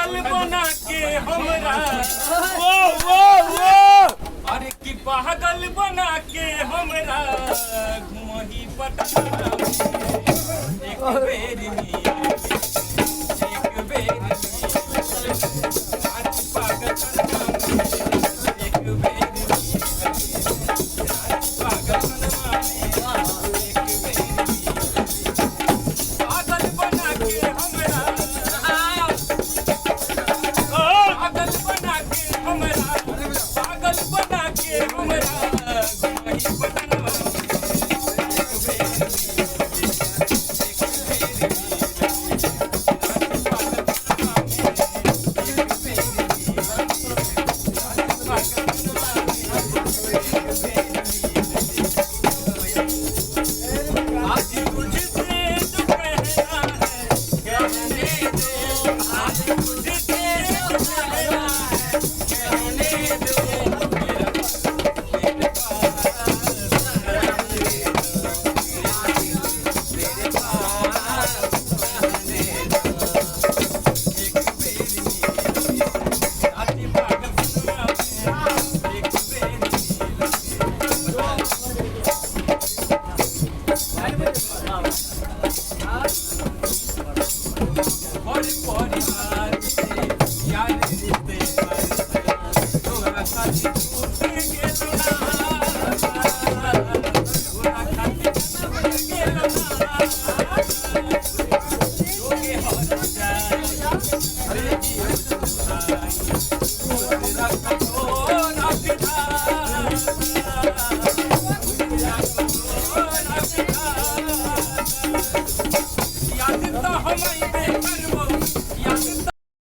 पागल बना के हमरा वो वो अरे की पागल बना के हमरा घुमही पटना एक बेर मिले एक बेर मिले आज पागल बना एक बेर मिले आज पागल बना एक बेर मिले पागल बना के हमरा पागल बना के हमरा पागल बना के हमरा घुमही पटना आज तुझसे जो कहना है कहने दो आज तुझसे जो कहना है कहने दो मेरे पास रहने दो मेरे पास रहने दो एक बेर मिले आज पागल बना एक बेर और परिवार से यार रिश्ते तोरा खातिर टूट गेलो ना तोरा खातिर टूट गेलो ना जोगे हर जाए